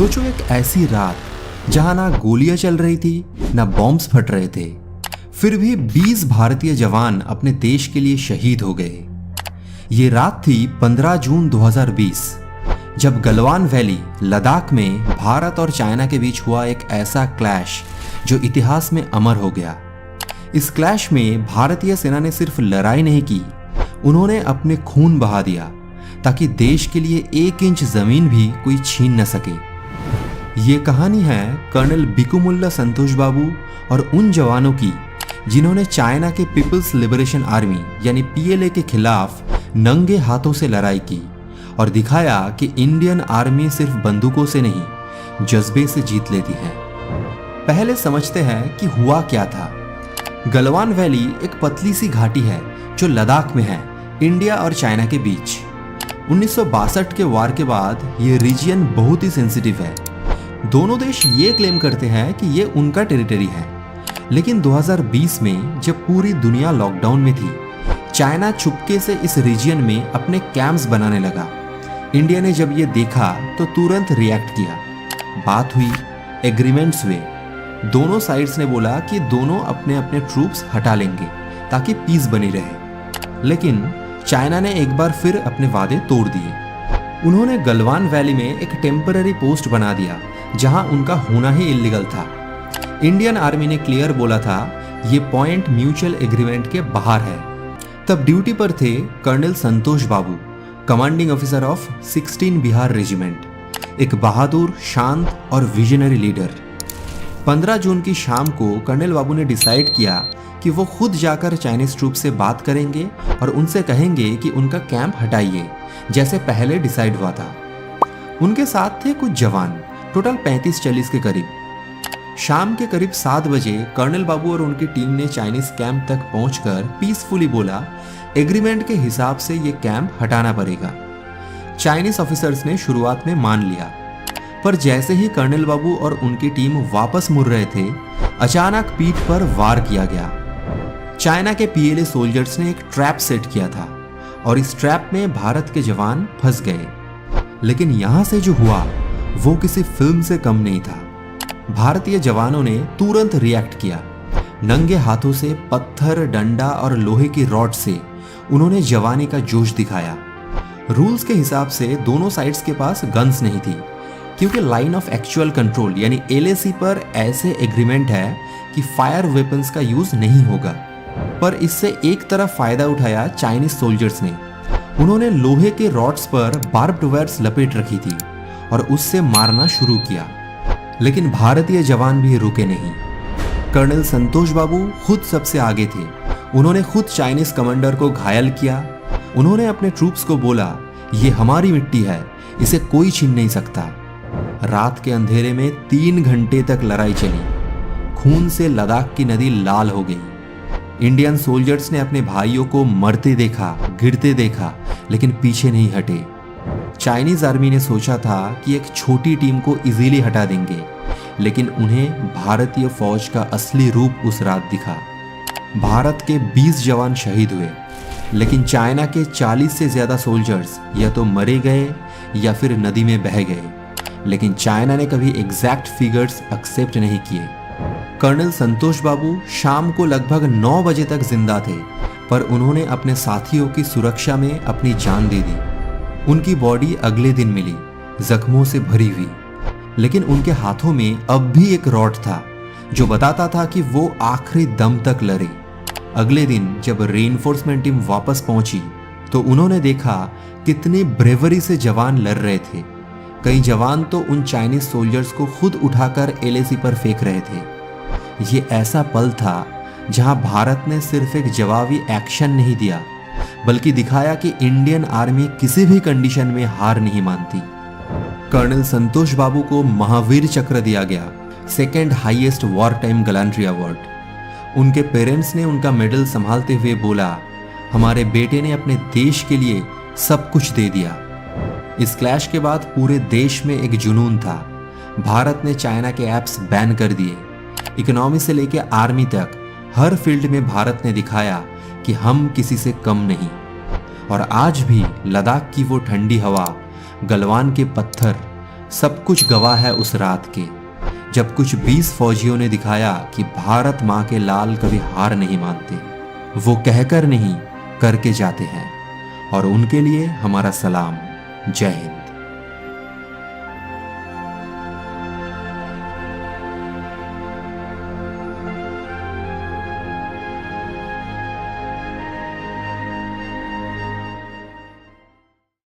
सोचो एक ऐसी रात जहां ना गोलियां चल रही थी ना बॉम्ब्स फट रहे थे, फिर भी 20 भारतीय जवान अपने देश के लिए शहीद हो गए। ये रात थी 15 जून 2020, जब गलवान वैली लद्दाख में भारत और चाइना के बीच हुआ एक ऐसा क्लैश जो इतिहास में अमर हो गया। इस क्लैश में भारतीय सेना ने सिर्फ लड़ाई नहीं की, उन्होंने अपने खून बहा दिया ताकि देश के लिए 1 इंच जमीन भी कोई छीन न सके। ये कहानी है कर्नल बिकुमुल्ला संतोष बाबू और उन जवानों की जिन्होंने चाइना के पीपल्स लिबरेशन आर्मी यानी पीएलए के खिलाफ नंगे हाथों से लड़ाई की और दिखाया कि इंडियन आर्मी सिर्फ बंदूकों से नहीं, जज्बे से जीत लेती है। पहले समझते हैं कि हुआ क्या था। गलवान वैली एक पतली सी घाटी है जो लद्दाख में है, इंडिया और चाइना के बीच। 1962 के वार के बाद ये रीजन बहुत ही सेंसिटिव है। दोनों देश ये क्लेम करते हैं कि ये उनका टेरिटरी है, लेकिन 2020 में जब पूरी दुनिया लॉकडाउन में थी, चाइना चुपके से इस रीजन में अपने कैंप्स बनाने लगा। इंडिया ने जब ये देखा तो तुरंत रिएक्ट किया। बात हुई, एग्रीमेंट्स हुए, दोनों साइड्स ने बोला कि दोनों अपने अपने ट्रूप्स हटा लेंगे ताकि पीस बनी रहे। लेकिन चाइना ने एक बार फिर अपने वादे तोड़ दिए। उन्होंने गलवान वैली में एक टेम्पररी पोस्ट बना दिया जहां उनका होना ही इलीगल था। इंडियन आर्मी ने क्लियर बोला था ये पॉइंट म्यूचुअल एग्रीमेंट के बाहर है। तब ड्यूटी पर थे colonel Santosh Babu, commanding officer of 16 Bihar regiment, एक बहादुर, शांत और विजनरी लीडर। 15 जून की शाम को कर्नल बाबू ने डिसाइड किया कि वो खुद जाकर चाइनीज ट्रूप से बात करेंगे और उनसे कहेंगे कि उनका कैंप हटाइए, जैसे पहले डिसाइड हुआ था। उनके साथ थे कुछ जवान, टोटल 35-40 के करीब। शाम के करीब 7 बजे कर्नल बाबू और उनकी टीम ने चाइनीज कैंप तक पहुंचकर पीसफुली बोला, एग्रीमेंट के हिसाब से ये कैंप हटाना पड़ेगा। चाइनीज ऑफिसर्स ने शुरुआत में मान लिया, पर जैसे ही कर्नल बाबू और उनकी टीम वापस मुड़ रहे थे, अचानक पीठ पर वार किया गया। चाइना के पीएलए सोल्जर्स ने एक ट्रैप सेट किया था और इस ट्रैप में भारत के जवान फंस गए। लेकिन यहां से जो हुआ वो किसी फिल्म से कम नहीं था। भारतीय जवानों ने तुरंत रिएक्ट किया। नंगे हाथों से पत्थर, डंडा और लोहे की रॉड से उन्होंने जवानी का जोश दिखाया। रूल्स के हिसाब से दोनों साइड्स के पास गन्स नहीं थी, क्योंकि लाइन ऑफ एक्चुअल कंट्रोल यानी एलएसी पर ऐसे एग्रीमेंट है कि फायर वेपन्स का यूज नहीं होगा। पर इससे एक तरफ फायदा उठाया चाइनीज सोल्जर्स ने। उन्होंने लोहे के रॉड्स पर बार्ब्ड वायर्स लपेट रखी थी और उससे मारना शुरू किया। लेकिन भारतीय जवान भी रुके नहीं। कर्नल संतोष बाबू खुद सबसे आगे थे। उन्होंने खुद चाइनीज कमांडर को घायल किया। उन्होंने अपने ट्रूप्स को बोला, ये हमारी मिट्टी है, इसे कोई छीन नहीं सकता। रात के अंधेरे में 3 घंटे तक लड़ाई चली। खून से लद्दाख की नदी लाल हो गई। इंडियन सोल्जर्स ने अपने भाइयों को मरते देखा, गिरते देखा, लेकिन पीछे नहीं हटे। चाइनीज आर्मी ने सोचा था कि एक छोटी टीम को इजीली हटा देंगे, लेकिन उन्हें भारतीय फौज का असली रूप उस रात दिखा। भारत के 20 जवान शहीद हुए, लेकिन चाइना के 40 से ज्यादा सोल्जर्स या तो मरे गए या फिर नदी में बह गए। लेकिन चाइना ने कभी एग्जैक्ट फिगर्स एक्सेप्ट नहीं किए। कर्नल संतोष बाबू शाम को लगभग 9 बजे तक जिंदा थे, पर उन्होंने अपने साथियों की सुरक्षा में अपनी जान दे दी। उनकी बॉडी अगले दिन मिली, जख्मों से भरी हुई, लेकिन उनके हाथों में अब भी एक रॉड था जो बताता था कि वो आखिरी दम तक लड़े। अगले दिन जब रीइंफोर्समेंट टीम वापस पहुंची तो उन्होंने देखा कितनी ब्रेवरी से जवान लड़ रहे थे। कई जवान तो उन चाइनीज सोल्जर्स को खुद उठाकर एलएसी पर फेंक रहे थे। ये ऐसा पल था जहां भारत ने सिर्फ एक जवाबी एक्शन नहीं दिया, बल्कि दिखाया कि इंडियन आर्मी किसी भी कंडीशन में हार नहीं मानती। कर्नल संतोष बाबू को महावीर चक्र दिया गया, 2nd highest war time gallantry award. उनके पेरेंट्स ने उनका मेडल संभालते हुए बोला, हमारे बेटे ने अपने देश के लिए सब कुछ दे दिया। इस क्लैश के बाद पूरे देश में एक जुनून था। भारत ने चाइना के ऐप्स बैन कर दिए। इकोनॉमी से लेकर आर्मी तक हर फील्ड में भारत ने दिखाया कि हम किसी से कम नहीं। और आज भी लद्दाख की वो ठंडी हवा, गलवान के पत्थर, सब कुछ गवाह है उस रात के, जब कुछ 20 फौजियों ने दिखाया कि भारत माँ के लाल कभी हार नहीं मानते। वो कहकर नहीं, करके जाते हैं, और उनके लिए हमारा सलाम। जय हिंद।